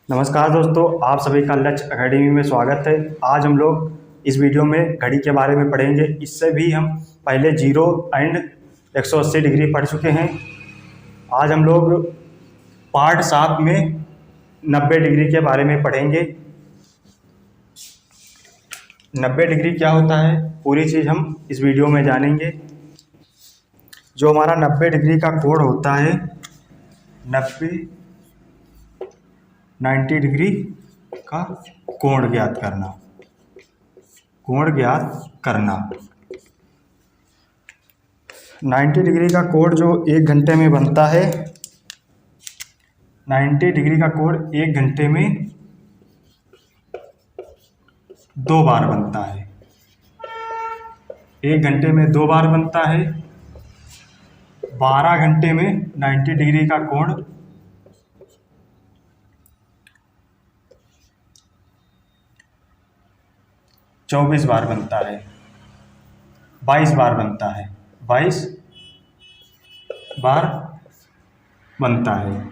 नमस्कार दोस्तों, आप सभी का लक्ष्य एकेडमी में स्वागत है। आज हम लोग इस वीडियो में घड़ी के बारे में पढ़ेंगे। इससे भी हम पहले 0 एंड 180 डिग्री पढ़ चुके हैं। आज हम लोग पार्ट 7 में 90 डिग्री के बारे में पढ़ेंगे। 90 डिग्री क्या होता है, पूरी चीज़ हम इस वीडियो में जानेंगे। जो हमारा 90 डिग्री का कोण होता है, 90 डिग्री का कोण ज्ञात करना। कोण ज्ञात करना 90 डिग्री का कोण जो 1 घंटे में बनता है, 90 डिग्री का कोण 1 घंटे में 2 बार बनता है। 1 घंटे में 2 बार बनता है। 12 घंटे में 90 डिग्री का कोण 24 बार बनता है। 22 बार बनता है। 22 बार बनता है।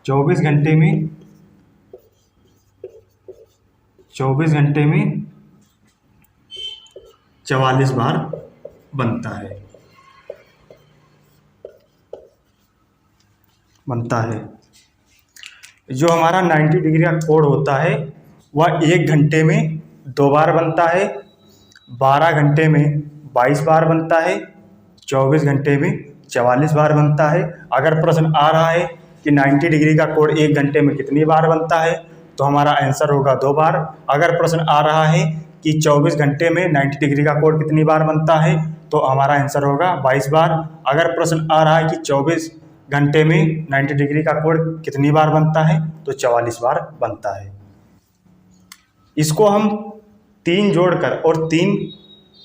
24 घंटे में 44 बार बनता है। जो हमारा 90 डिग्री का कोण होता है वह 1 घंटे में 2 बार बनता है। 12 घंटे में 22 बार बनता है। 24 घंटे में 44 बार बनता है। अगर प्रश्न आ रहा है कि 90 डिग्री का कोण 1 घंटे में कितनी बार बनता है, तो हमारा आंसर होगा 2 बार। अगर प्रश्न आ रहा है कि 24 घंटे में 90 डिग्री का कोण कितनी बार बनता है, तो हमारा आंसर होगा 22 बार। अगर प्रश्न आ रहा है कि 24 घंटे में 90 डिग्री का कोण कितनी बार बनता है, तो 44 बार बनता है। इसको हम 3 जोड़कर और 3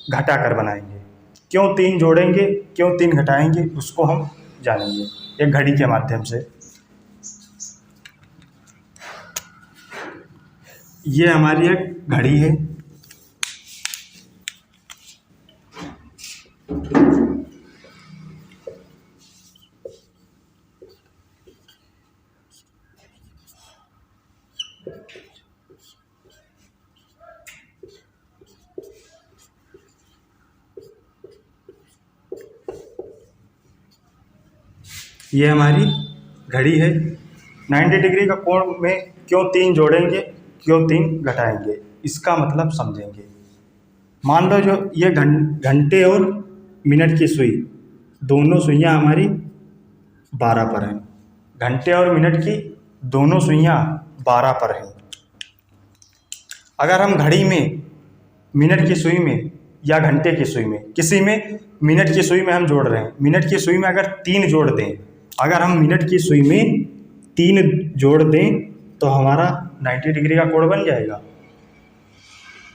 घटाकर बनाएंगे। क्यों 3 जोड़ेंगे, क्यों 3 घटाएंगे, उसको हम जानेंगे एक घड़ी के माध्यम से। ये हमारी एक घड़ी है। ये हमारी घड़ी है। 90 डिग्री का कोण में क्यों 3 जोड़ेंगे, क्यों 3 घटाएंगे, इसका मतलब समझेंगे। मान लो जो ये घंटे और मिनट की सुई, दोनों सुइयाँ हमारी 12 पर हैं। घंटे और मिनट की दोनों सुइयाँ 12 पर हैं। अगर हम घड़ी में मिनट की सुई में या घंटे की सुई में, किसी में मिनट की सुई में हम जोड़ रहे हैं, मिनट की सुई में अगर 3 जोड़ दें, अगर हम मिनट की सुई में 3 जोड़ दें तो हमारा 90 डिग्री का कोण बन जाएगा।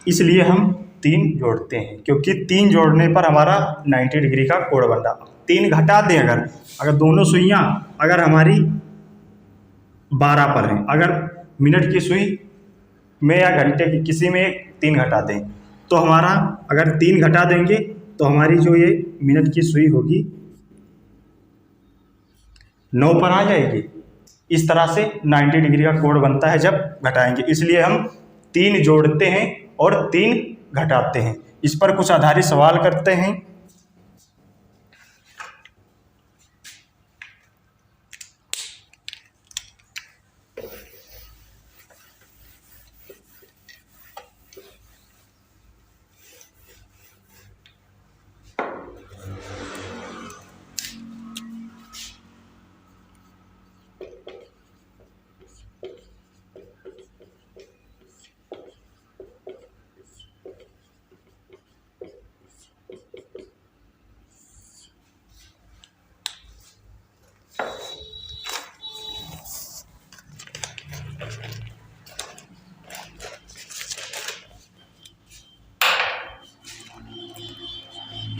इसलिए हम 3 जोड़ते हैं, क्योंकि 3 जोड़ने पर हमारा 90 डिग्री का कोण बन रहा। 3 घटा दें, अगर दोनों सुइयाँ अगर हमारी 12 पर हैं, अगर मिनट की सुई में या घंटे की किसी में 3 घटा दें, तो हमारा अगर 3 घटा देंगे तो हमारी जो ये मिनट की सुई होगी 9 पर आ जाएगी। इस तरह से 90 डिग्री का कोण बनता है जब घटाएंगे। इसलिए हम 3 जोड़ते हैं और 3 घटाते हैं। इस पर कुछ आधारित सवाल करते हैं।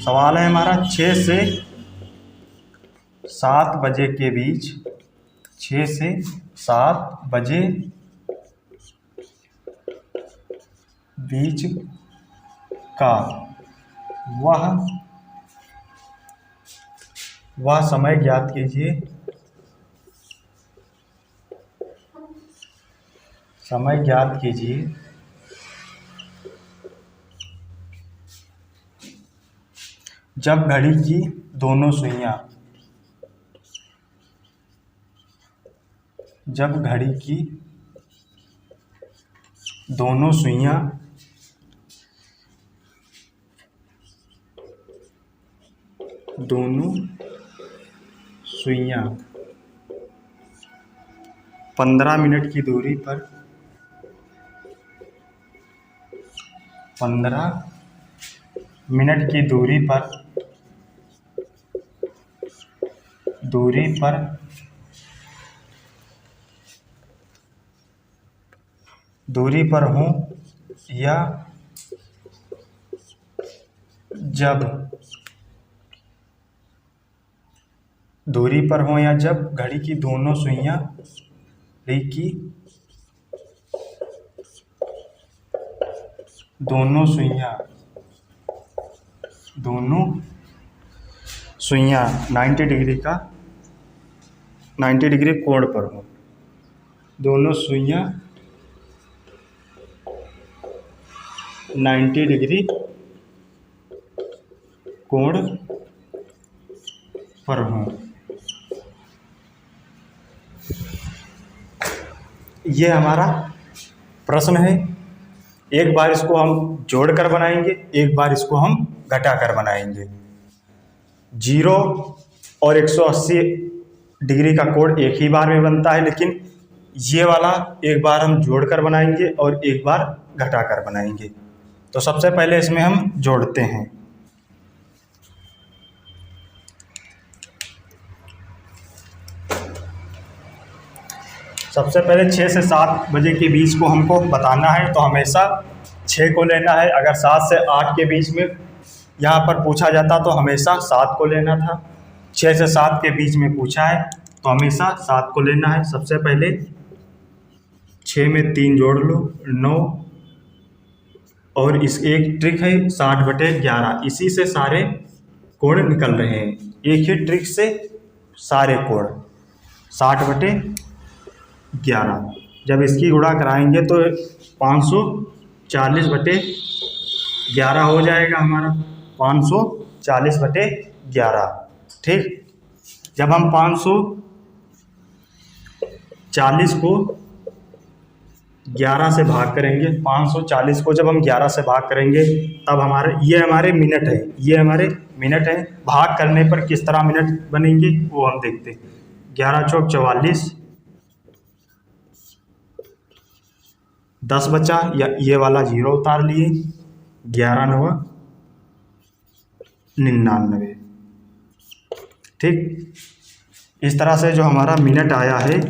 सवाल है हमारा 6 से 7 बजे के बीच, 6 से 7 बजे बीच का वह समय ज्ञात कीजिए समय ज्ञात कीजिए जब घड़ी की दोनों सुइयां दोनों सुइयां 15 मिनट की दूरी पर 15 मिनट की दूरी पर हों या जब घड़ी की दोनों सुइयां दोनों सुइयां 90 डिग्री कोण पर हों। दोनों सुइयां 90 डिग्री कोण पर हों। ये हमारा प्रश्न है। एक बार इसको हम जोड़कर बनाएंगे, एक बार इसको हम घटाकर बनाएंगे। 0 और 180 डिग्री का कोण एक ही बार में बनता है, लेकिन ये वाला एक बार हम जोड़कर बनाएंगे और एक बार घटाकर बनाएंगे। तो सबसे पहले इसमें हम जोड़ते हैं। सबसे पहले 6 से 7 बजे के बीच को हमको बताना है, तो हमेशा 6 को लेना है। अगर 7 से 8 के बीच में यहाँ पर पूछा जाता तो हमेशा 7 को लेना था। 6 से 7 के बीच में पूछा है तो हमेशा 7 को लेना है। सबसे पहले 6 में 3 जोड़ लो, 9, और इस एक ट्रिक है 60/11। इसी से सारे कोण निकल रहे हैं। एक ही ट्रिक से सारे कोण 60/11। जब इसकी गुणा कराएंगे तो 540/11 हो जाएगा हमारा। 540/11। ठीक। जब हम 540 को 11 से भाग करेंगे, 540 को जब हम 11 से भाग करेंगे तब ये हमारे मिनट है। भाग करने पर किस तरह मिनट बनेंगे वो हम देखते हैं। 11 चौक 44, 10 बचा, या ये वाला 0 उतार लिए, 11 9 99। ठीक। इस तरह से जो हमारा मिनट आया है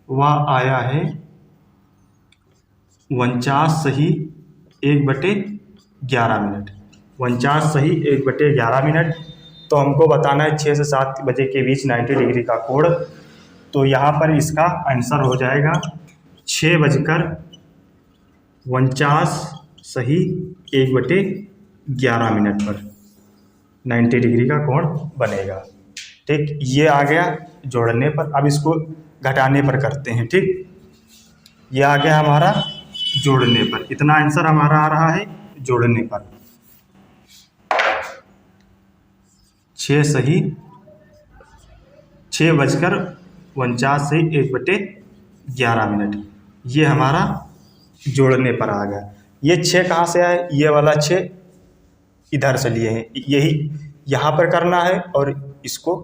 वह आया है 49 सही 1/11 मिनट। 49 सही 1/11 मिनट। तो हमको बताना है 6 से 7 बजे के बीच 90 डिग्री का कोण। तो यहाँ पर इसका आंसर हो जाएगा 6:49 सही 1/11 मिनट पर 90 डिग्री का कोण बनेगा। ठीक। ये आ गया जोड़ने पर। अब इसको घटाने पर करते हैं। ठीक। ये आ गया हमारा जोड़ने पर। इतना आंसर हमारा आ रहा है जोड़ने पर। 6 सही 6:49 सही 1/11 मिनट। ये हमारा जोड़ने पर आ गया। ये 6 कहाँ से आए? ये वाला 6 इधर से लिए हैं। यही यहाँ पर करना है और इसको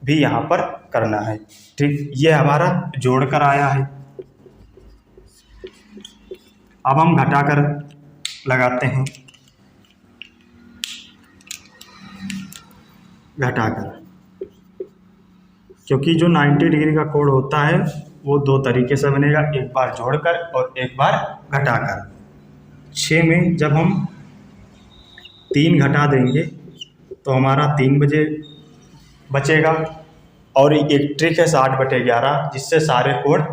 भी यहाँ पर करना है। ठीक। ये हमारा जोड़कर आया है। अब हम घटाकर लगाते हैं। घटाकर, क्योंकि जो 90 डिग्री का कोण होता है वो 2 तरीके से बनेगा, एक बार जोड़कर और एक बार घटाकर। 6 में जब हम 3 घटा देंगे तो हमारा 3 बजे बचेगा। और एक ट्रिक है 60/11, जिससे सारे कोण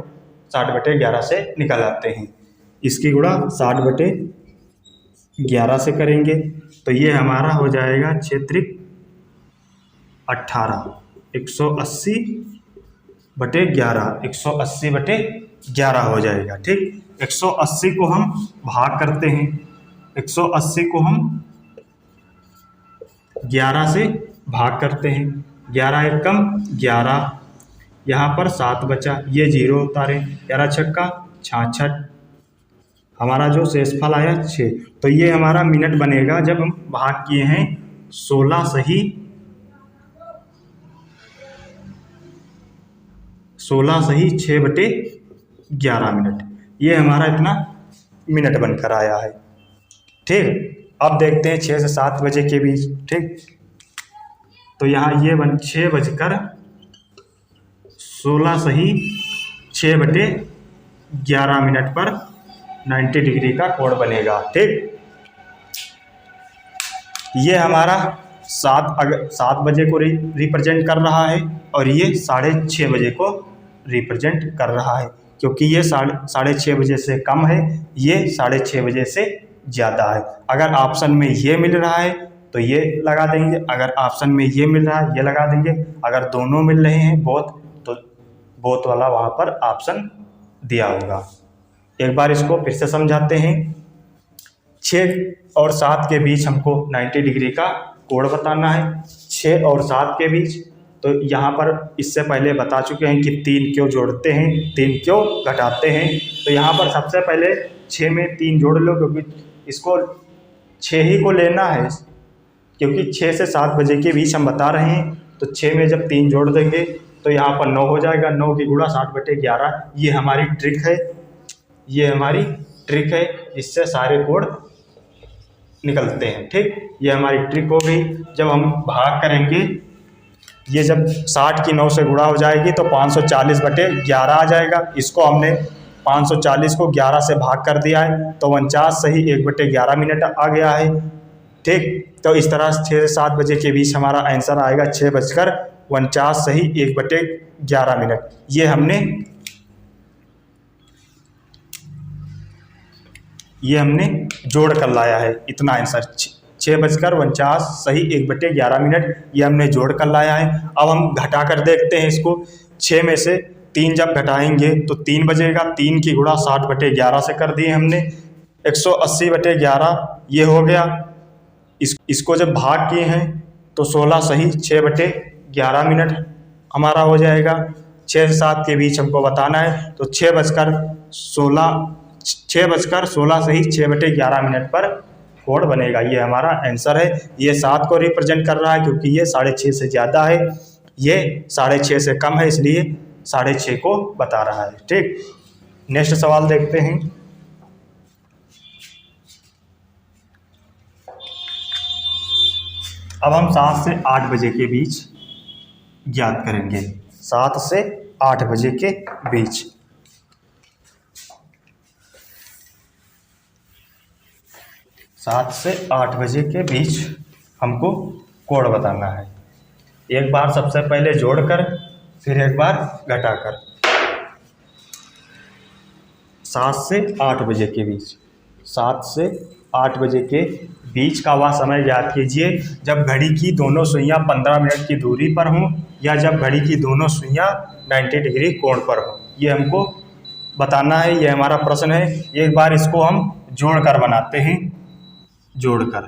60/11 से निकल आते हैं। इसकी गुणा 60/11 से करेंगे तो ये हमारा हो जाएगा 6×3 18। 180/11 180/11 11 हो जाएगा। ठीक, 180 को हम भाग करते हैं, 180 को हम 11 से भाग करते हैं, 11 एकम 11, यहाँ पर 7 बचा, ये 0 उतारे, 11 छक्का 66, हमारा जो शेषफल आया 6। तो ये हमारा मिनट बनेगा जब हम भाग किए हैं 16 सही 6/11 मिनट, ये हमारा इतना मिनट बनकर आया है। ठीक, अब देखते हैं 6 से 7 बजे के बीच। ठीक, तो यहाँ ये 6/16 सही 6/11 मिनट पर 90 डिग्री का कोण बनेगा। ठीक, ये हमारा 7 बजे को रिप्रेजेंट कर रहा है और ये 6:30 बजे को रिप्रेजेंट कर रहा है, क्योंकि ये 6:30 बजे से कम है, ये 6:30 बजे से ज़्यादा है। अगर ऑप्शन में ये मिल रहा है तो ये लगा देंगे, अगर ऑप्शन में ये मिल रहा है ये लगा देंगे, अगर दोनों मिल रहे हैं बोथ, तो बोथ वाला वहाँ पर ऑप्शन दिया होगा। एक बार इसको फिर से समझाते हैं। 6 और 7 के बीच हमको 90 डिग्री का कोण बताना है, 6 और 7 के बीच। तो यहाँ पर इससे पहले बता चुके हैं कि 3 क्यों जोड़ते हैं, 3 क्यों घटाते हैं। तो यहाँ पर सबसे पहले 6 में 3 जोड़ लो, क्योंकि इसको 6 ही को लेना है, क्योंकि 6 से 7 बजे के बीच हम बता रहे हैं। तो 6 में जब 3 जोड़ देंगे तो यहाँ पर 9 हो जाएगा, 9 की गुणा 60/11। ये हमारी ट्रिक है, ये हमारी ट्रिक है, इससे सारे कोण निकलते हैं। ठीक, ये हमारी ट्रिक हो गई। जब हम भाग करेंगे, ये जब 60 की 9 से गुणा हो जाएगी तो 540/11 आ जाएगा। इसको हमने 540 को 11 से भाग कर दिया है, तो 49 सही 1/11 मिनट आ गया है। ठीक, तो इस तरह 6 से 7 बजे के बीच हमारा आंसर आएगा 6:49 सही 1/11 मिनट। ये हमने जोड़ कर लाया है, इतना आंसर 6:49 सही 1/11 मिनट, ये हमने जोड़ कर लाया है। अब हम घटा कर देखते हैं इसको। 6 में से 3 जब घटाएंगे तो 3 बजेगा, 3 की गुणा 60/11 से कर दिए हमने, 180/11 ये हो गया। इसको जब भाग किए हैं तो 16 सही 6/11 मिनट हमारा हो जाएगा। 6 से 7 के बीच हमको बताना है, तो 6:16 सही 6/11 मिनट पर कोण बनेगा। ये हमारा आंसर है। ये 7 को रिप्रेजेंट कर रहा है, क्योंकि ये 6:30 से ज़्यादा है, ये 6:30 से कम है, इसलिए 6:30 को बता रहा है। ठीक, नेक्स्ट सवाल देखते हैं। अब हम 7 से 8 बजे के बीच ज्ञात करेंगे, 7 से 8 बजे के बीच। सात से 8 बजे के बीच हमको कोण बताना है। एक बार सबसे पहले जोड़कर, फिर एक बार घटाकर। 7 से 8 बजे के बीच, 7 से 8 बजे के बीच का वह समय याद कीजिए जब घड़ी की दोनों सुइयां 15 मिनट की दूरी पर हों, या जब घड़ी की दोनों सुइयां 90 डिग्री कोण पर हों। ये हमको बताना है, ये हमारा प्रश्न है। एक बार इसको हम जोड़कर बनाते हैं, जोड़कर,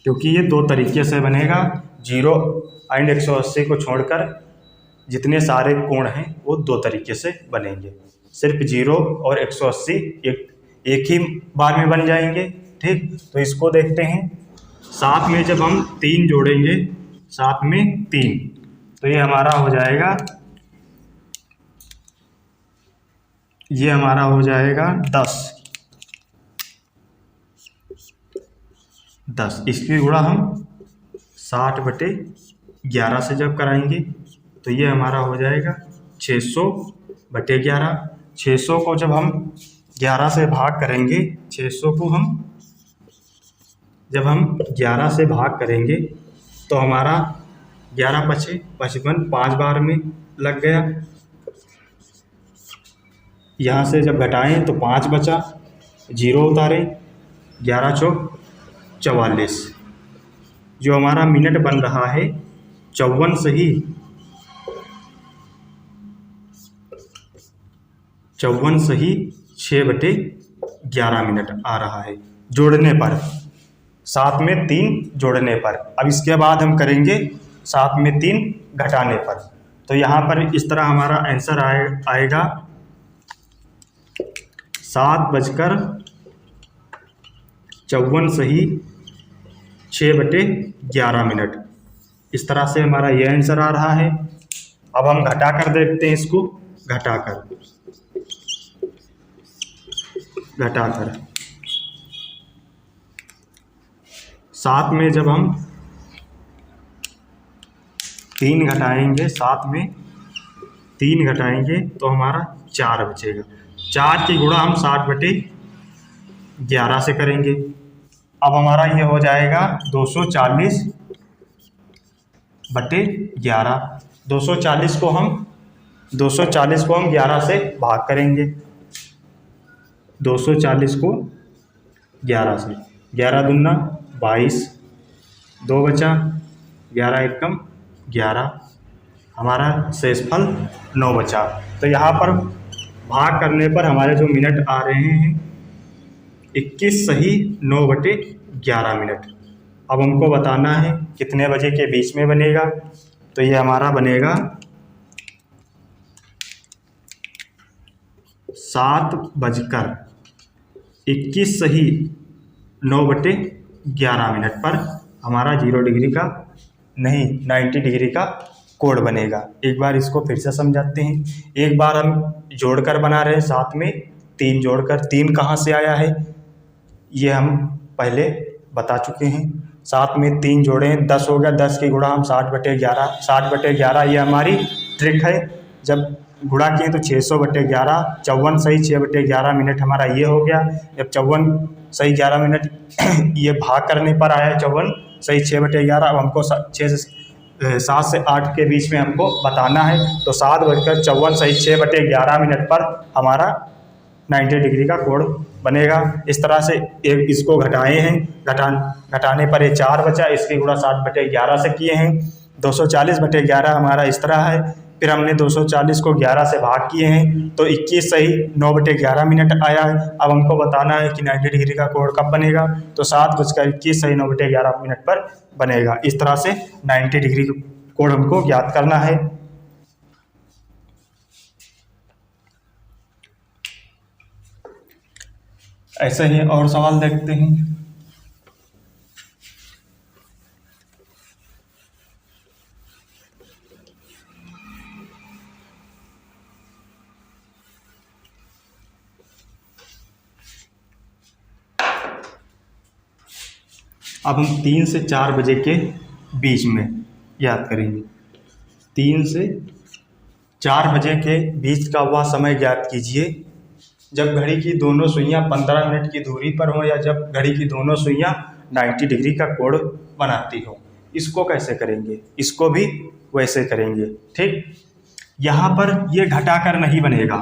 क्योंकि ये 2 तरीके से बनेगा। 0 एंड 180 को छोड़कर जितने सारे कोण हैं वो 2 तरीके से बनेंगे। सिर्फ 0 और 180 एक ही बार में बन जाएंगे। ठीक, तो इसको देखते हैं। 7 में जब हम 3 जोड़ेंगे, 7 में 3, तो ये हमारा हो जाएगा, ये हमारा हो जाएगा 10। इसकी गुणा हम 60/11 से जब कराएंगे तो ये हमारा हो जाएगा 600/11। 600 को जब हम 11 से भाग करेंगे, 600 को जब हम 11 से भाग करेंगे तो हमारा 11 पचे 55, 5 बार में लग गया। यहाँ से जब घटाएं तो 5 बचा, 0 उतारें, 11 चौक 44। जो हमारा मिनट बन रहा है 54 सही 54 सही 6/11 मिनट आ रहा है जोड़ने पर, 7 में 3 जोड़ने पर। अब इसके बाद हम करेंगे 7 में 3 घटाने पर। तो यहाँ पर इस तरह हमारा आंसर आएगा 7:54 सही 6/11 मिनट। इस तरह से हमारा ये आंसर आ रहा है। अब हम घटा कर देखते हैं इसको, घटाकर 7 में जब हम 3 घटाएंगे, 7 में 3 घटाएंगे तो हमारा 4 बचेगा। 4 की गुणा हम 60/11 से करेंगे। अब हमारा ये हो जाएगा 240/11। 240 को हम 11 से भाग करेंगे। 240 को 11 से, 11 दूना 22, 2 बचा, 11 एकम 11, हमारा शेषफल 9 बचा। तो यहाँ पर भाग करने पर हमारे जो मिनट आ रहे हैं 21 सही 9/11 मिनट। अब हमको बताना है कितने बजे के बीच में बनेगा। तो ये हमारा बनेगा 7:21 सही 9/11 मिनट पर हमारा 0 डिग्री का नहीं 90 डिग्री का कोण बनेगा। एक बार इसको फिर से समझाते हैं। एक बार हम जोड़कर बना रहे हैं, 7 में 3 जोड़कर। 3 कहाँ से आया है ये हम पहले बता चुके हैं। 7 में 3 जोड़े हैं, 10 हो गया। 10 की गुणा हम 60/11, 60/11 ये हमारी ट्रिक है। जब गुणा किए तो 600/11, 54 सही 6/11 मिनट हमारा ये हो गया। जब 54 सही 11 मिनट ये भाग करने पर आया है 54 सही 6/11। अब हमको 7 से 8 के बीच में हमको बताना है। तो 7:54 सही 6/11 मिनट पर हमारा 90 डिग्री का कोण बनेगा। इस तरह से इसको घटाए हैं, घटाने पर ये 4 बचा। इसकी गुणा 60/11 से किए हैं। 240/11 हमारा इस तरह है। फिर हमने 240 को 11 से भाग किए हैं तो 21 सही 9/11 मिनट आया है। अब हमको बताना है कि 90 डिग्री का कोण कब बनेगा। तो 7:21 सही 9/11 मिनट पर बनेगा। इस तरह से 90 डिग्री कोण हमको ज्ञात करना है। ऐसे ही और सवाल देखते हैं। अब हम 3 से 4 बजे के बीच में याद करेंगे। 3 से 4 बजे के बीच का वह समय ज्ञात कीजिए जब घड़ी की दोनों सुइयां 15 मिनट की दूरी पर हो या जब घड़ी की दोनों सुइयां 90 डिग्री का कोण बनाती हो। इसको कैसे करेंगे, इसको भी वैसे करेंगे। ठीक, यहाँ पर ये घटाकर नहीं बनेगा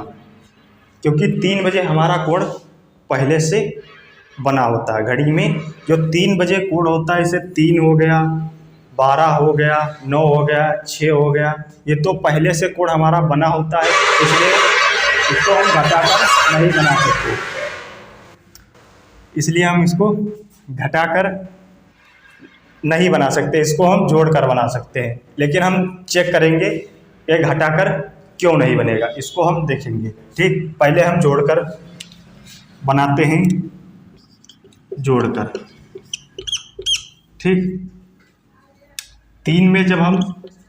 क्योंकि 3 बजे हमारा कोण पहले से बना होता है। घड़ी में जो 3 बजे कोण होता है, इसे 3 हो गया, 12 हो गया, 9 हो गया, 6 हो गया, ये तो पहले से कोण हमारा बना होता है। इसलिए इसको हम घटाकर नहीं बना सकते, इसलिए हम इसको घटाकर नहीं बना सकते। इसको हम जोड़कर बना सकते हैं। लेकिन हम चेक करेंगे ये घटाकर क्यों नहीं बनेगा, इसको हम देखेंगे। ठीक, पहले हम जोड़कर बनाते हैं, जोड़कर। ठीक, 3 में जब हम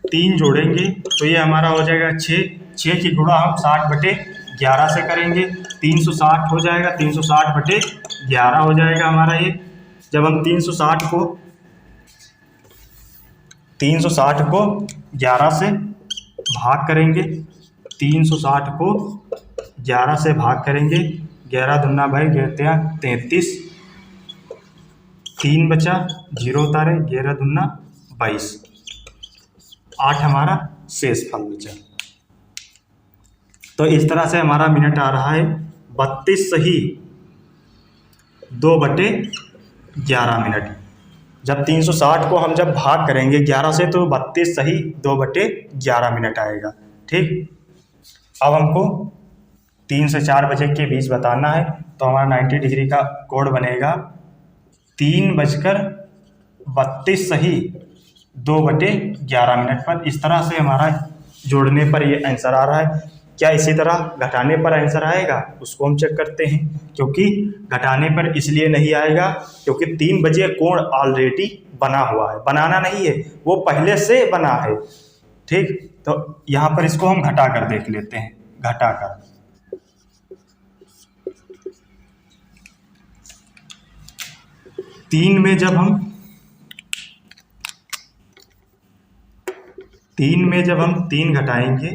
3 जोड़ेंगे तो ये हमारा हो जाएगा 6। 6 की गुणा हम 60/11 से करेंगे। 360 हो जाएगा, 360/11 हो जाएगा हमारा ये। जब हम 360 को 11 से भाग करेंगे, 360 को 11 से भाग करेंगे, 11 दूना भाई 33, 3 बचा, 0 उतारे, 11 दूना 22, 8 हमारा शेषफल बचा। तो इस तरह से हमारा मिनट आ रहा है 32 सही 2/11 मिनट। जब 360 को हम जब भाग करेंगे 11 से तो 32 सही 2/11 मिनट आएगा। ठीक, अब हमको 3 से 4 बजे के बीच बताना है, तो हमारा 90 डिग्री का कोण बनेगा 3:32 सही 2/11 पर। इस तरह से हमारा जोड़ने पर ये आंसर आ रहा है। क्या इसी तरह घटाने पर आंसर आएगा, उसको हम चेक करते हैं। क्योंकि घटाने पर इसलिए नहीं आएगा क्योंकि 3 बजे कोण ऑलरेडी बना हुआ है, बनाना नहीं है, वो पहले से बना है। ठीक, तो यहाँ पर इसको हम घटा कर देख लेते हैं। घटा कर 3 में जब हम 3 घटाएंगे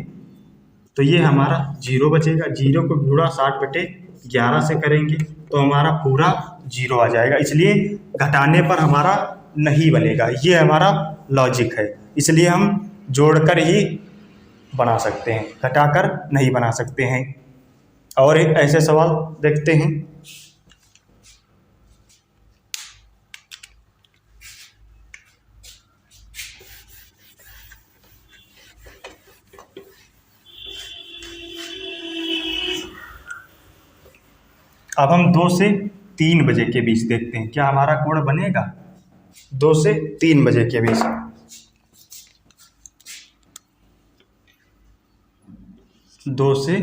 तो ये हमारा 0 बचेगा। 0 को गुणा 60/11 से करेंगे तो हमारा पूरा 0 आ जाएगा। इसलिए घटाने पर हमारा नहीं बनेगा, ये हमारा लॉजिक है। इसलिए हम जोड़कर ही बना सकते हैं, घटाकर नहीं बना सकते हैं। और एक ऐसे सवाल देखते हैं। अब हम 2 से 3 बजे के बीच देखते हैं, क्या हमारा कोण बनेगा 2 से 3 बजे के बीच। 2 से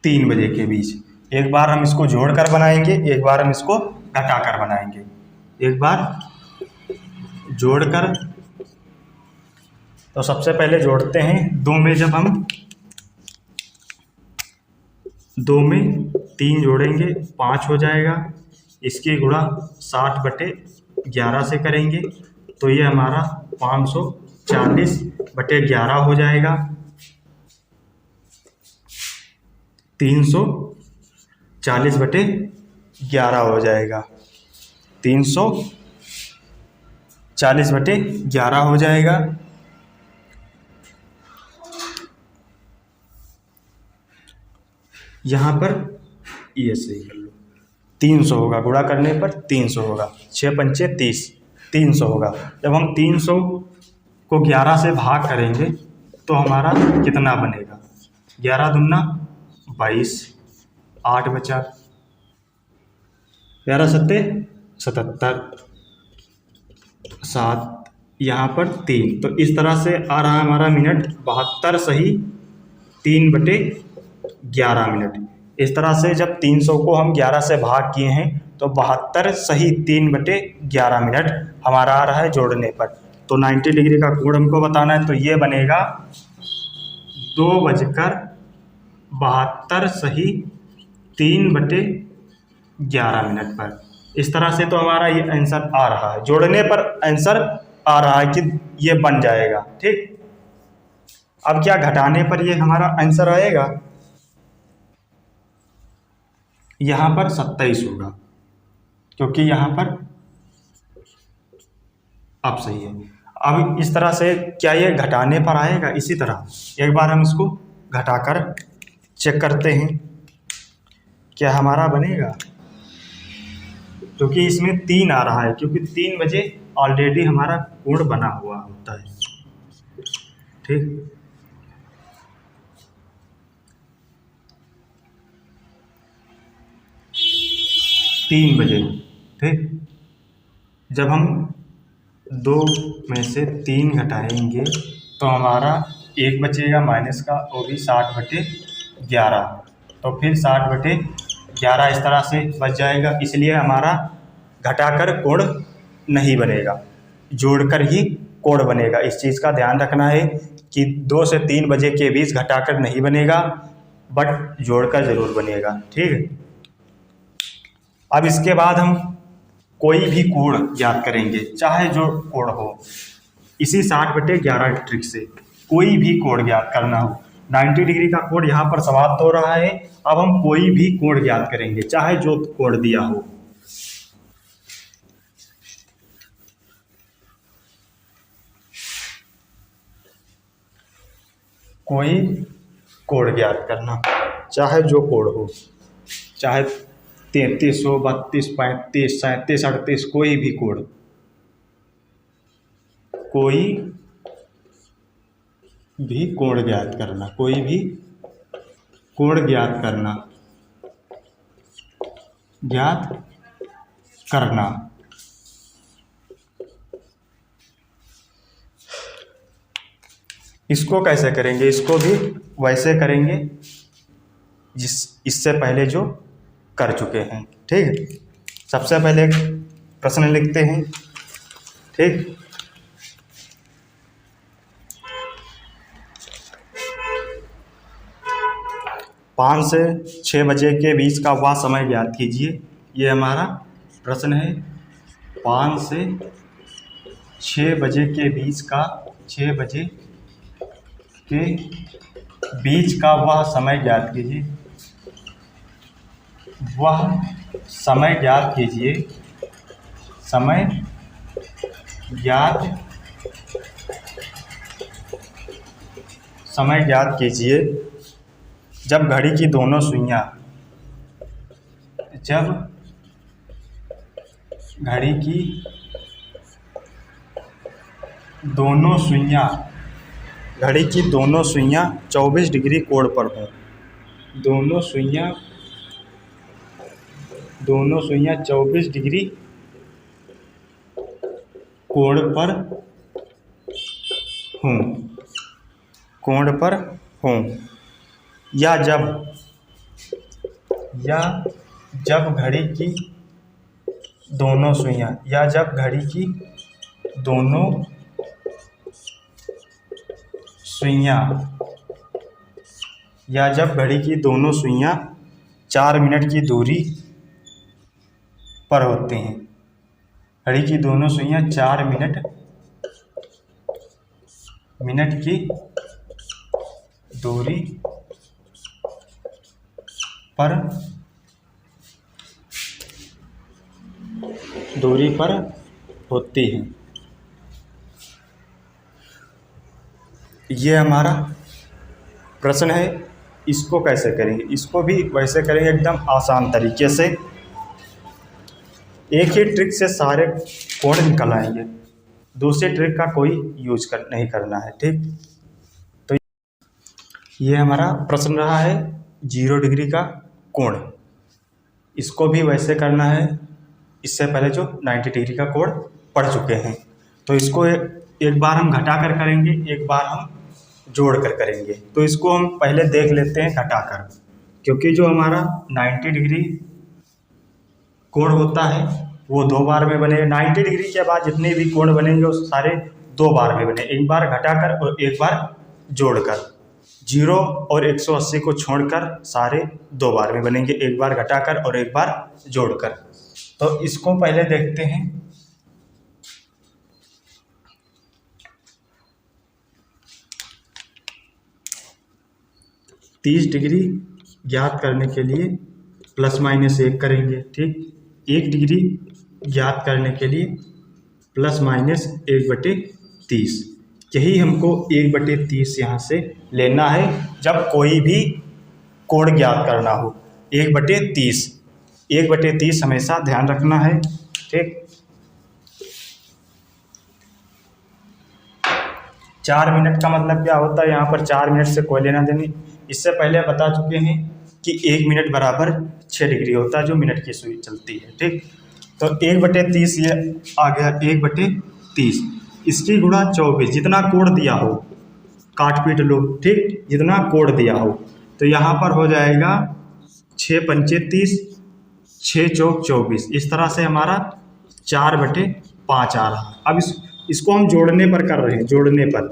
3 बजे के बीच एक बार हम इसको जोड़कर बनाएंगे, एक बार हम इसको घटाकर बनाएंगे। एक बार जोड़कर, तो सबसे पहले जोड़ते हैं। 2 में जब हम 2 में 3 जोड़ेंगे 5 हो जाएगा। इसकी गुणा 60/11 से करेंगे तो ये हमारा 540/11 हो जाएगा। 340/11 हो जाएगा। 340/11 हो जाएगा। यहाँ पर ये सही कर लो, 300 होगा, गुणा करने पर 300 होगा। 6 पंचे 30, 300 होगा। जब हम 300 को 11 से भाग करेंगे तो हमारा कितना बनेगा, 11 दूना 22, 8 बचा, 11 सत्ते 77, 7, यहाँ पर 3। तो इस तरह से आ रहा है हमारा मिनट 72 सही 3/11 मिनट। इस तरह से जब 300 को हम 11 से भाग किए हैं तो 72 सही 3/11 मिनट हमारा आ रहा है जोड़ने पर। तो 90 डिग्री का कोण हमको बताना है, तो ये बनेगा 2:72 सही 3/11 मिनट पर। इस तरह से तो हमारा ये आंसर आ रहा है, जोड़ने पर आंसर आ रहा है कि ये बन जाएगा। ठीक, अब क्या घटाने पर ये हमारा आंसर आएगा, यहाँ पर 27 होगा क्योंकि यहाँ पर अब सही है। अब इस तरह से क्या ये घटाने पर आएगा, इसी तरह एक बार हम इसको घटाकर चेक करते हैं क्या हमारा बनेगा। क्योंकि इसमें 3 आ रहा है, क्योंकि 3 बजे ऑलरेडी हमारा कोण बना हुआ होता है। ठीक, तीन बजे। ठीक, जब हम 2 में से 3 घटाएंगे तो हमारा 1 बचेगा माइनस का, वो भी 60/11। तो फिर 60/11 इस तरह से बच जाएगा। इसलिए हमारा घटाकर कोण नहीं बनेगा, जोड़कर ही कोण बनेगा। इस चीज़ का ध्यान रखना है कि 2 से 3 बजे के बीच घटाकर नहीं बनेगा, बट जोड़कर ज़रूर बनेगा। ठीक है, अब इसके बाद हम कोई भी कोण ज्ञात करेंगे, चाहे जो कोण हो। इसी 60/11 ट्रिक से कोई भी कोण ज्ञात करना हो। 90 डिग्री का कोण यहाँ पर समाप्त हो रहा है। अब हम कोई भी कोण ज्ञात करेंगे, चाहे जो कोण दिया हो। कोई कोण ज्ञात करना, चाहे जो कोण हो, चाहे 33 हो, 32, 35, 37, 38, कोई भी कोण, कोई भी कोण ज्ञात करना, कोई भी कोण ज्ञात करना, ज्ञात करना। इसको कैसे करेंगे, इसको भी वैसे करेंगे इससे पहले जो कर चुके हैं। ठीक है, सबसे पहले प्रश्न लिखते हैं। ठीक, पाँच से 6 बजे के बीच का वह समय ज्ञात कीजिए। ये हमारा प्रश्न है। 5 से 6 बजे के बीच का, 6 बजे के बीच का वह समय ज्ञात कीजिए, वह समय ज्ञात कीजिए, समय ज्ञात, समय ज्ञात कीजिए जब घड़ी की दोनों सुइयां, जब घड़ी की दोनों सुइयां, घड़ी की दोनों सुइयां 24 डिग्री कोण पर हों। दोनों सुइयां 24 डिग्री कोण पर हों, कोण पर हों, या जब घड़ी की दोनों सुइयां, या जब घड़ी की दोनों सुइयां, या जब घड़ी की दोनों सुइयां 4 मिनट की दूरी पर होते हैं। घड़ी की दोनों सुइयां 4 मिनट की दूरी पर होती हैं। ये हमारा प्रश्न है। इसको कैसे करेंगे, इसको भी वैसे करेंगे एकदम आसान तरीके से। एक ही ट्रिक से सारे कोण निकल आएंगे, दूसरे ट्रिक का कोई यूज नहीं करना है। ठीक, तो ये हमारा प्रश्न रहा है 0 डिग्री का कोण। इसको भी वैसे करना है, इससे पहले जो 90 डिग्री का कोण पढ़ चुके हैं। तो इसको एक बार हम घटा कर करेंगे, एक बार हम जोड़ कर करेंगे। तो इसको हम पहले देख लेते हैं घटाकर, क्योंकि जो हमारा 90 डिग्री कोण होता है वो 2 बार में बनेगा। 90 डिग्री के बाद जितने भी कोण बनेंगे वो सारे 2 बार में बने, एक बार घटाकर और एक बार जोड़कर। 0 और 180 को छोड़कर सारे 2 बार में बनेंगे, एक बार घटाकर और एक बार जोड़कर। तो इसको पहले देखते हैं। तीस डिग्री ज्ञात करने के लिए ±1 करेंगे। ठीक, 1 डिग्री ज्ञात करने के लिए ±1/30। यही हमको 1/30 यहाँ से लेना है जब कोई भी कोण ज्ञात करना हो। 1/30, 1/30 हमेशा ध्यान रखना है। ठीक, 4 मिनट का मतलब क्या होता है, यहाँ पर 4 मिनट से कोई लेना देनी। इससे पहले बता चुके हैं कि 1 मिनट बराबर 6 डिग्री होता है जो मिनट की सुई चलती है। ठीक, तो 1/30 ये आ गया, 1/30 इसकी गुणा 24, जितना कोण दिया हो काट पीट लो। ठीक, जितना कोण दिया हो, तो यहाँ पर हो जाएगा 6 पंचे 30, 6 चौक 24। इस तरह से हमारा 4/5 आ रहा। अब इसको हम जोड़ने पर कर रहे हैं, जोड़ने पर।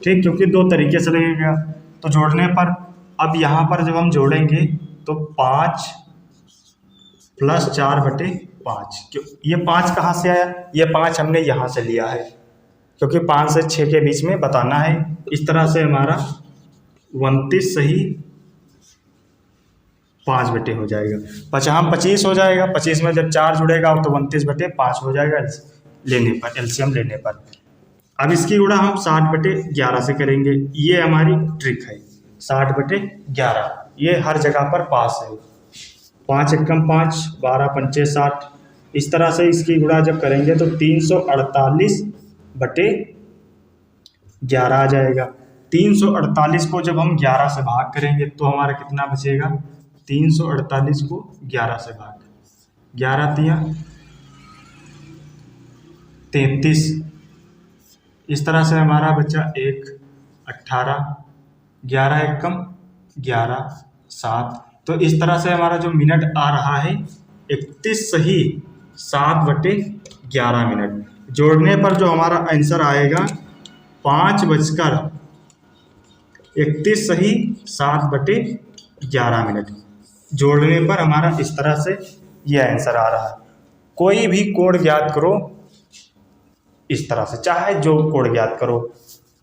ठीक, क्योंकि 2 तरीके से लगेगा, तो जोड़ने पर। अब यहाँ पर जब हम जोड़ेंगे तो 5 + 4/5, क्यों ये 5 कहाँ से आया, ये 5 हमने यहाँ से लिया है, क्योंकि 5 से 6 के बीच में बताना है। इस तरह से हमारा 29 सही 5 हो जाएगा। 25 हो जाएगा। 25 में जब 4 जुड़ेगा तो 29/5 हो जाएगा लेने पर, एलसीएम लेने पर। अब इसकी गुणा हम 60/11 से करेंगे। ये हमारी ट्रिक है, 60/11। ये हर जगह पर पास है। 5 एकम 5, 12 पंचे 60। इस तरह से इसकी गुणा जब करेंगे तो 348/11 आ जाएगा। 348 को जब हम 11 से भाग करेंगे तो हमारा कितना बचेगा? 348 को 11 से भाग, 11 तिया 33, इस तरह से हमारा बचा 1, 18, 11 एक कम 11, 7। तो इस तरह से हमारा जो मिनट आ रहा है 31 सही 7/11 मिनट। जोड़ने पर जो हमारा आंसर आएगा 5:31 सही 7/11 मिनट। जोड़ने पर हमारा इस तरह से ये आंसर आ रहा है। कोई भी कोण ज्ञात करो इस तरह से, चाहे जो कोण ज्ञात करो,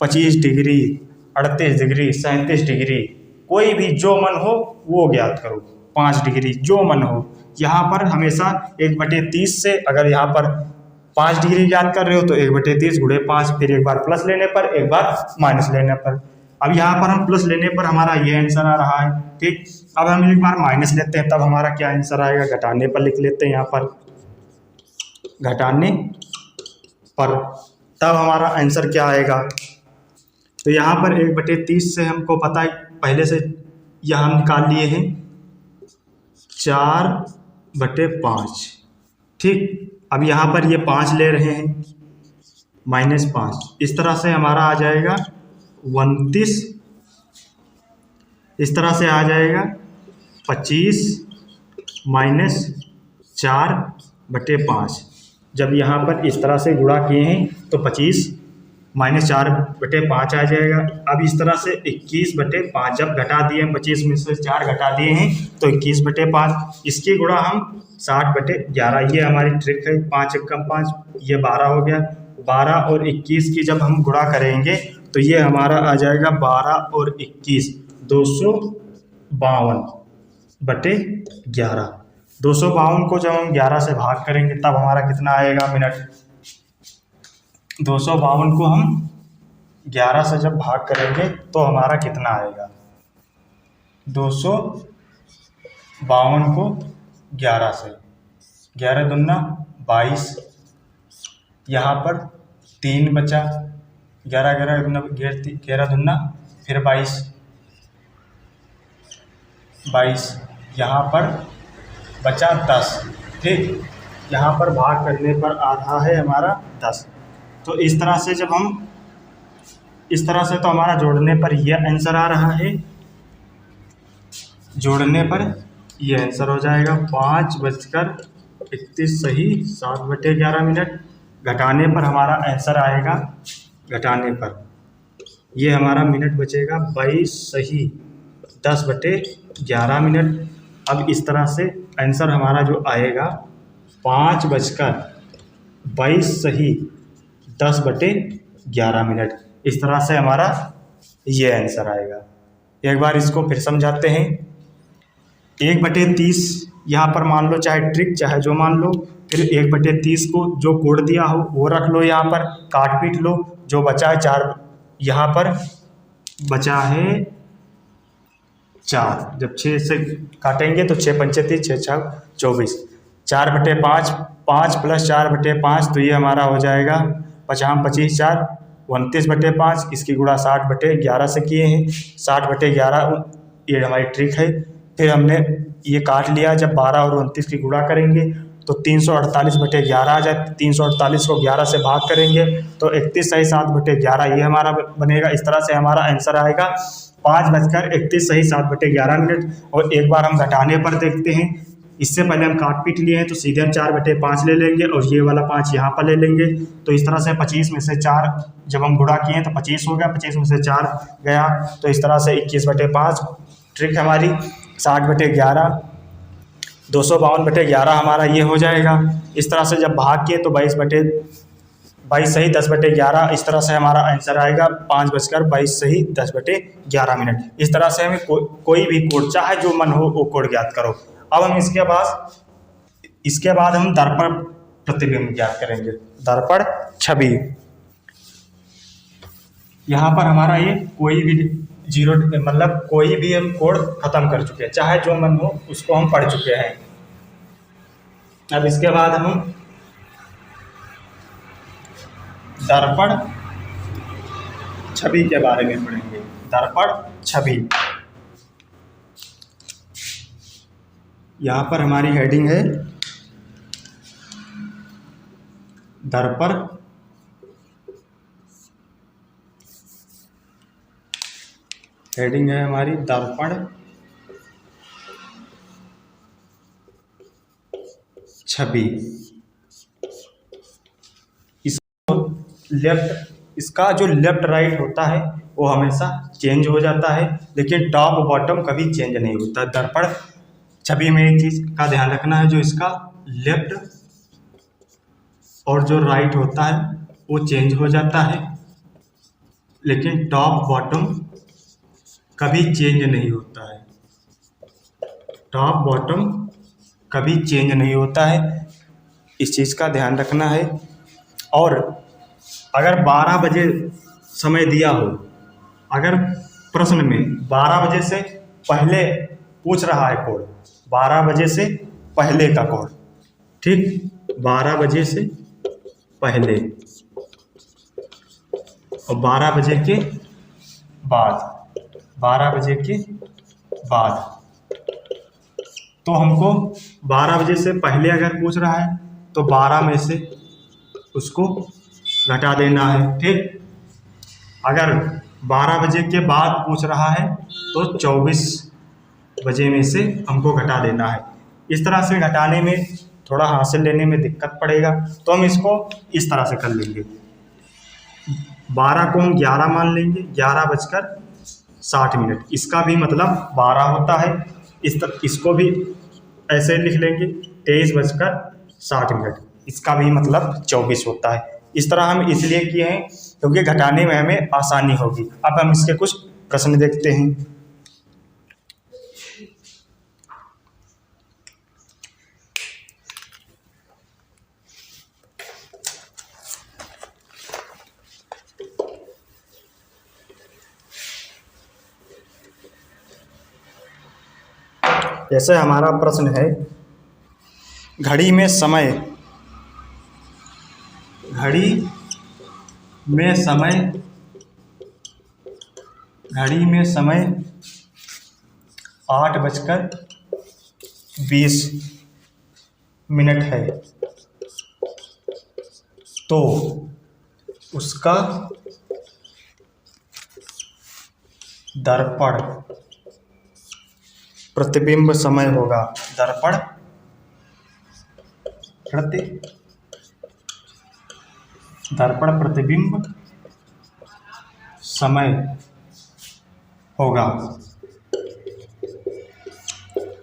25 डिग्री, 38 डिग्री, 37 डिग्री, कोई भी जो मन हो वो ज्ञात करो, 5 डिग्री जो मन हो। यहाँ पर हमेशा 1/30 से, अगर यहाँ पर 5 डिग्री ज्ञात कर रहे हो तो 1/30 गुणे 5, फिर एक बार प्लस लेने पर, एक बार माइनस लेने पर। अब यहाँ पर हम प्लस लेने पर हमारा ये आंसर आ रहा है, ठीक। अब हम एक बार माइनस लेते हैं, तब हमारा क्या आंसर आएगा? घटाने पर लिख लेते हैं यहाँ पर, घटाने पर, तब हमारा आंसर क्या आएगा? तो यहाँ पर 1/30 से हमको पता है पहले से, यहाँ हम निकाल लिए हैं 4/5, ठीक। अब यहाँ पर ये 5 ले रहे हैं, -5, इस तरह से हमारा आ जाएगा 29, इस तरह से आ जाएगा 25 -4/5। जब यहाँ पर इस तरह से गुणा किए हैं तो 25 -4/5 आ जाएगा। अब इस तरह से 21/5 जब घटा दिए, 25 में से 4 घटा दिए हैं तो 21/5, इसकी गुणा हम 60/11। ये हमारी ट्रिक है, 5 एक कम 5, ये 12 हो गया। 12 और 21 की जब हम गुणा करेंगे तो ये हमारा आ जाएगा 12 और 21 252/11। 252 को जब हम 11 से भाग करेंगे तब हमारा कितना आएगा मिनट? 252 को हम 11 से जब भाग करेंगे तो हमारा कितना आएगा? 252 को 11 से, 11 दूना 22, यहाँ पर 3 बचा, 11 दूना फिर 22, यहाँ पर बचा 10, ठीक। यहाँ पर भाग करने पर आ रहा है हमारा 10। तो इस तरह से जब हम, इस तरह से तो हमारा जोड़ने पर यह आंसर आ रहा है, जोड़ने पर यह आंसर हो जाएगा 5:31 सही 7/11 मिनट। घटाने पर हमारा आंसर आएगा, घटाने पर ये हमारा मिनट बचेगा 22 सही 10/11 मिनट। अब इस तरह से आंसर हमारा जो आएगा 5:22 सही 10/11 मिनट। इस तरह से हमारा ये आंसर आएगा। एक बार इसको फिर समझाते हैं। 1/30 यहाँ पर मान लो, चाहे ट्रिक चाहे जो मान लो, फिर 1/30 को जो कोड दिया हो वो रख लो, यहाँ पर काट पीट लो, जो बचा है 4, यहाँ पर बचा है 4, जब 6 से काटेंगे तो 6 पंचे 30, 6 6 24, 4/5, 5 + 4/5 तो ये हमारा हो जाएगा 50 25 4 29/5, इसकी गुणा 60/11 से किए हैं, 60/11 ये हमारी ट्रिक है। फिर हमने ये काट लिया, जब 12 और 29 की गुणा करेंगे तो 348/11 आ जाए, 348 को 11 से भाग करेंगे तो 31 सही 7/11 ये हमारा बनेगा। इस तरह से हमारा आंसर आएगा 5:31 सही 7/11 मिनट। और एक बार हम घटाने पर देखते हैं, इससे पहले हम काट पीट लिए हैं तो सीधे हम 4/5 ले लेंगे और ये वाला 5 यहाँ पर ले लेंगे। तो इस तरह से 25 में से 4 जब हम गुणा किए तो 25 हो गया, 25 में से 4 गया तो इस तरह से 21/5 ट्रिक हमारी 60/11, 252/11 हमारा ये हो जाएगा। इस तरह से जब भाग किए तो 22 सही 10/11, इस तरह से हमारा आंसर आएगा 5:22 सही 10/11 मिनट। इस तरह से हमें कोई भी कोड चाहे जो मन हो वो कोड ज्ञात करो। अब हम इसके बाद हम दर्पण प्रतिबिंब ज्ञात करेंगे, दर्पण छवि। यहाँ पर हमारा ये कोई भी 0 मतलब कोई भी हम कोड खत्म कर चुके हैं, चाहे जो मन हो उसको हम पढ़ चुके हैं। अब इसके बाद हम छवि के बारे में पढ़ेंगे। दर्पण छवि, यहाँ पर हमारी हेडिंग है दर्पण हेडिंग है हमारी दर्पण छवि। इसका जो लेफ्ट राइट होता है वो हमेशा चेंज हो जाता है, लेकिन टॉप बॉटम कभी चेंज नहीं होता। दर्पण छवि में एक चीज का ध्यान रखना है, जो इसका लेफ्ट और जो राइट होता है वो चेंज हो जाता है, लेकिन टॉप बॉटम कभी चेंज नहीं होता है। टॉप बॉटम कभी चेंज नहीं होता है, इस चीज़ का ध्यान रखना है। और अगर 12 बजे समय दिया हो, अगर प्रश्न में 12 बजे से पहले पूछ रहा है कोड, 12 बजे से पहले का कोड, ठीक, 12 बजे से पहले और 12 बजे के बाद, 12 बजे के बाद, तो हमको 12 बजे से पहले अगर पूछ रहा है तो 12 में से उसको घटा देना है, ठीक। अगर 12 बजे के बाद पूछ रहा है तो 24 बजे में से हमको घटा देना है। इस तरह से घटाने में थोड़ा हासिल लेने में दिक्कत पड़ेगा, तो हम इसको इस तरह से कर लेंगे। 12 को हम 11 मान लेंगे, 11:60, इसका भी मतलब 12 होता है। इसको भी ऐसे लिख लेंगे 23:60, इसका भी मतलब 24 होता है। इस तरह हम इसलिए किए हैं क्योंकि घटाने में हमें आसानी होगी। अब हम इसके कुछ प्रश्न देखते हैं। जैसे हमारा प्रश्न है, घड़ी में समय 8:20 है, तो उसका दर्पण प्रतिबिंब समय होगा। दर्पण प्रतिबिंब समय होगा,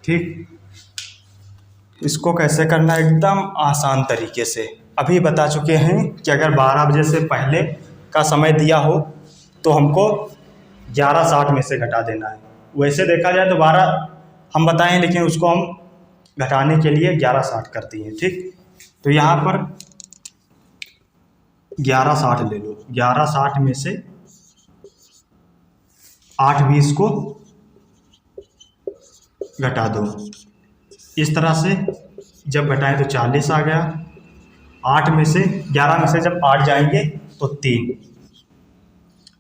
ठीक। इसको कैसे करना है? एकदम आसान तरीके से अभी बता चुके हैं कि अगर 12 बजे से पहले का समय दिया हो तो हमको 11:60 में से घटा देना है। वैसे देखा जाए तो 12 हम बताएं, लेकिन उसको हम घटाने के लिए 11:60 कर दिए, ठीक। तो यहाँ पर 11:60 ले लो, 11:60 में से 8:20 को घटा दो। इस तरह से जब घटाएं तो 40 आ गया। 8 में से 11 में से जब 8 जाएंगे तो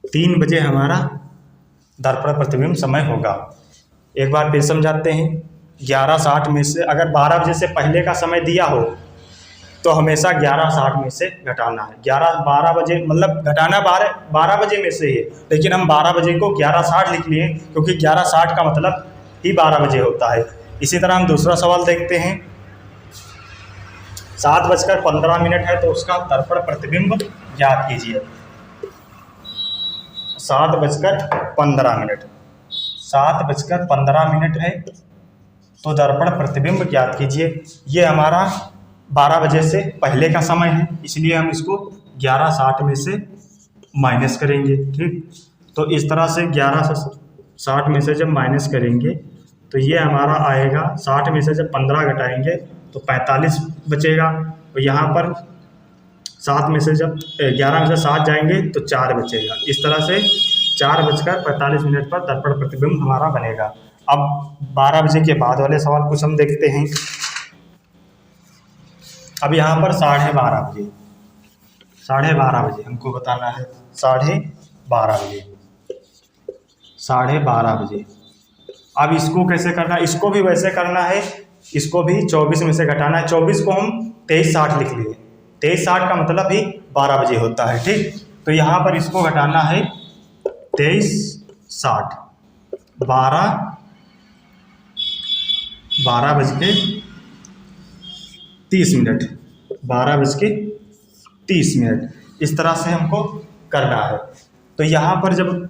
3 बजे हमारा दर्पण प्रतिबिंब समय होगा। एक बार फिर समझाते हैं। 11:60 में से अगर 12 बजे से पहले का समय दिया हो तो हमेशा 11:60 में से घटाना है। 12 बजे मतलब घटाना 12 बजे में से है, लेकिन हम 12 बजे को 11:60 लिख लिए क्योंकि 11:60 का मतलब ही 12 बजे होता है। इसी तरह हम दूसरा सवाल देखते हैं। 7:15 है तो उसका दर्पण प्रतिबिंब ज्ञात कीजिए। 7:15 है तो दर्पण प्रतिबिंब ज्ञात कीजिए। ये हमारा 12 बजे से पहले का समय है, इसलिए हम इसको 11:60 में से माइनस करेंगे, ठीक। तो इस तरह से 11:60 में से जब माइनस करेंगे तो ये हमारा आएगा, 60 में से जब 15 घटाएंगे तो 45 बचेगा। और यहाँ पर 7 में से जब 11 में से 7 जाएंगे तो 4 बचेगा। इस तरह से 4:45 पर दर्पण प्रतिबिंब हमारा बनेगा। अब 12 बजे के बाद वाले सवाल कुछ हम देखते हैं। अब यहाँ पर 12:30 बजे हमको बताना है। 12 बजे, 12:30 बजे। अब इसको कैसे करना है, इसको भी वैसे करना है, इसको भी 24 में से घटाना है। 24 को हम 23:60 लिख लिए, 23:60 का मतलब भी 12 बजे होता है, ठीक। तो यहाँ पर इसको घटाना है 23:60, 12 बज के 30 मिनट, 12 बज के 30 मिनट, इस तरह से हमको करना है। तो यहाँ पर जब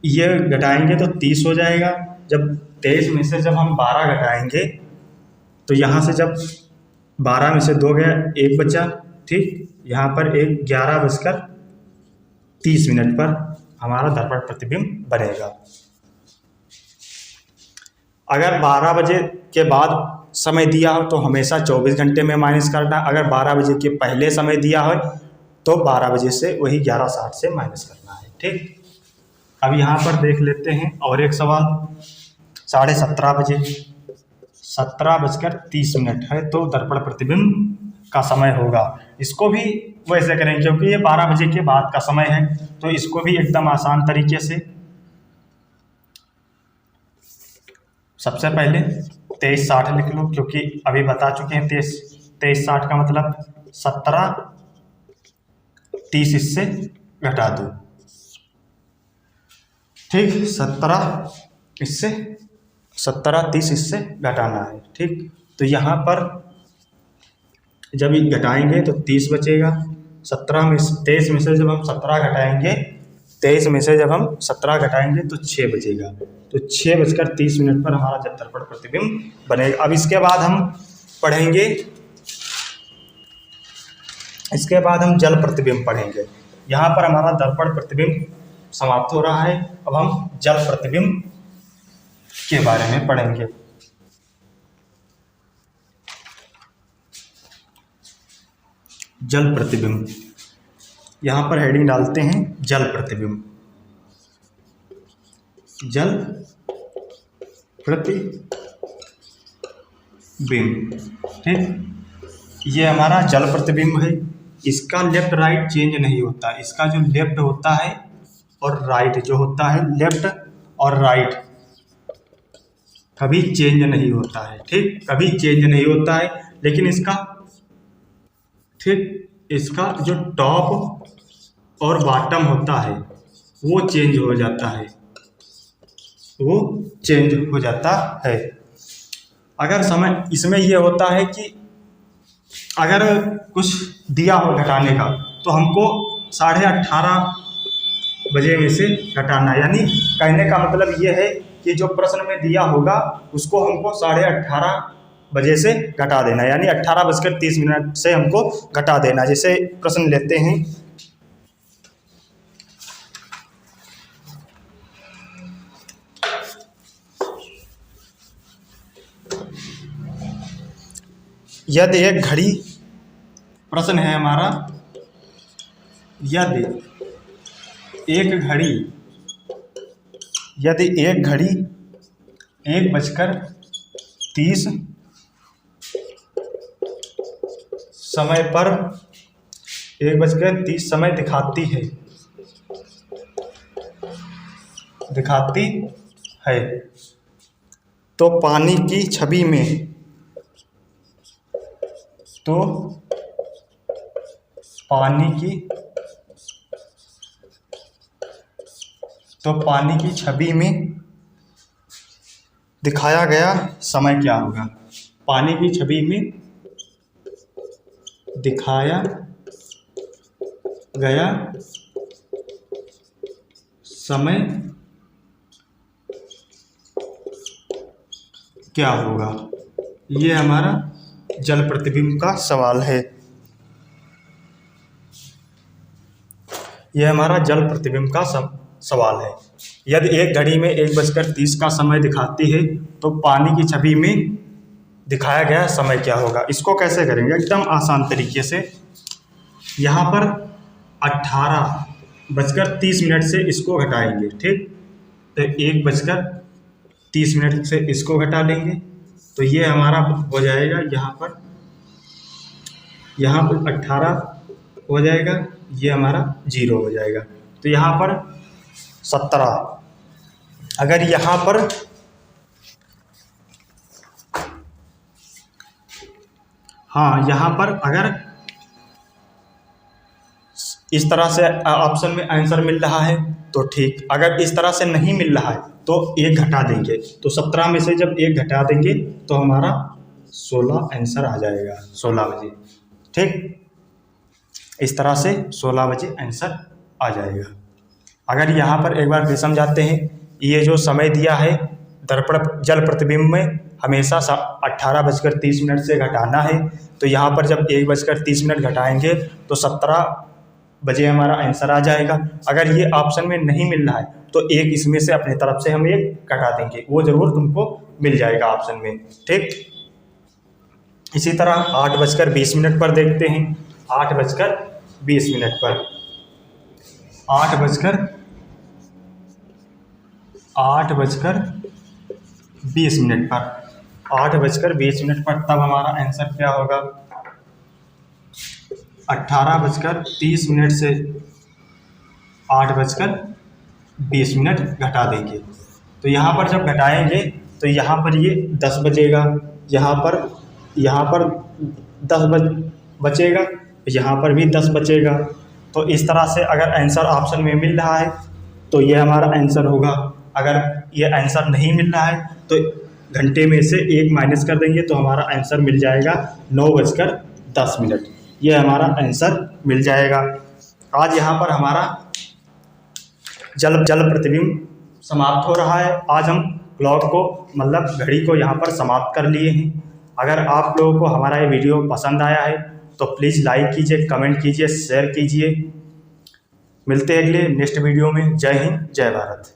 ये घटाएंगे तो 30 हो जाएगा। जब 23 में से जब हम 12 घटाएंगे तो यहाँ से जब 12 में से 2 गया 1 बचा, ठीक। यहाँ पर 11:30 मिनट पर हमारा दर्पण प्रतिबिंब बनेगा। अगर 12 बजे के बाद समय दिया हो तो हमेशा 24 घंटे में माइनस करना। अगर 12 बजे के पहले समय दिया हो तो 12 बजे से वही 11:60 से माइनस करना है, ठीक। अब यहाँ पर देख लेते हैं और एक सवाल। 17:30 बजे, 17:30 है तो दर्पण प्रतिबिंब का समय होगा। इसको भी वैसे करेंगे क्योंकि ये 12 बजे के बाद का समय है, तो इसको भी एकदम आसान तरीके से सबसे पहले 23:60 लिख लो, क्योंकि अभी बता चुके हैं 23:60 का मतलब 17:30 इससे घटा दो, ठीक। 17:30 इससे घटाना है, ठीक। तो यहाँ पर जब घटाएंगे तो 30 बचेगा। 23 में से जब हम 17 घटाएंगे, 23 में से जब हम 17 घटाएंगे तो 6 बचेगा। तो 6:30 मिनट पर हमारा जब दर्पण प्रतिबिंब बनेगा। अब इसके बाद हम पढ़ेंगे, इसके बाद हम जल प्रतिबिंब पढ़ेंगे। यहाँ पर हमारा दर्पण प्रतिबिंब समाप्त हो रहा है। अब हम जल प्रतिबिंब के बारे में पढ़ेंगे। जल प्रतिबिंब, यहाँ पर हेडिंग डालते हैं जल प्रतिबिंब। जल प्रतिबिंब, ठीक। ये हमारा जल प्रतिबिंब है। इसका लेफ्ट राइट चेंज नहीं होता। इसका जो लेफ्ट होता है और राइट जो होता है, लेफ्ट और राइट कभी चेंज नहीं होता है, ठीक। कभी चेंज नहीं होता है, लेकिन इसका, ठीक, इसका जो टॉप और बॉटम होता है वो चेंज हो जाता है, वो चेंज हो जाता है। अगर समय इसमें ये होता है कि अगर कुछ दिया हो घटाने का तो हमको 18:30 बजे में से घटाना है। यानी कहने का मतलब ये है कि जो प्रश्न में दिया होगा उसको हमको 18:30 बजे से घटा देना, यानी 18:30 से हमको घटा देना। जैसे प्रश्न लेते हैं, यदि एक घड़ी, प्रश्न है हमारा, यदि एक घड़ी 1:30 समय पर 1:30 समय दिखाती है तो पानी की छवि में, पानी की छवि में दिखाया गया समय क्या होगा। पानी की छवि में दिखाया गया समय क्या होगा। ये हमारा जल प्रतिबिंब का सवाल है। यह हमारा जल प्रतिबिंब का सवाल है। यदि एक घड़ी में 1:30 का समय दिखाती है तो पानी की छवि में दिखाया गया समय क्या होगा। इसको कैसे करेंगे, एकदम आसान तरीके से। यहाँ पर 18:30 से इसको घटाएंगे, ठीक। तो 1:30 से इसको घटा लेंगे तो ये हमारा हो जाएगा, यहाँ पर 18 हो जाएगा, ये हमारा 0 हो जाएगा। तो यहाँ पर 17। अगर यहाँ पर यहाँ पर अगर इस तरह से ऑप्शन में आंसर मिल रहा है तो ठीक, अगर इस तरह से नहीं मिल रहा है तो 1 घटा देंगे। तो 17 में से जब 1 घटा देंगे तो हमारा 16 आंसर आ जाएगा, 16 बजे। ठीक, इस तरह से 16 बजे आंसर आ जाएगा। अगर यहाँ पर एक बार फिर समझाते हैं, ये जो समय दिया है दर्पण जल प्रतिबिंब में हमेशा 18:30 से घटाना है। तो यहाँ पर जब 1:30 घटाएंगे तो 17 बजे हमारा आंसर आ जाएगा। अगर ये ऑप्शन में नहीं मिल रहा है तो 1 इसमें से अपनी तरफ से हम 1 घटा देंगे, वो ज़रूर तुमको मिल जाएगा ऑप्शन में। ठीक, इसी तरह 8:20 पर देखते हैं। 8:20 पर 8:20 पर तब हमारा आंसर क्या होगा, 18:30 से 8:20 घटा देंगे। तो यहाँ पर जब घटाएंगे तो यहाँ पर ये 10 बजेगा, यहाँ पर 10 बचेगा, यहाँ पर भी 10 बचेगा। तो इस तरह से अगर आंसर ऑप्शन में मिल रहा है तो ये हमारा आंसर होगा। अगर ये आंसर नहीं मिल रहा है तो घंटे में से 1 माइनस कर देंगे तो हमारा आंसर मिल जाएगा 9:10। ये हमारा आंसर मिल जाएगा। आज यहाँ पर हमारा जल प्रतिबिंब समाप्त हो रहा है। आज हम क्लॉक को मतलब घड़ी को यहाँ पर समाप्त कर लिए हैं। अगर आप लोगों को हमारा ये वीडियो पसंद आया है तो प्लीज़ लाइक कीजिए, कमेंट कीजिए, शेयर कीजिए। मिलते हैं अगले नेक्स्ट वीडियो में। जय हिंद, जय भारत।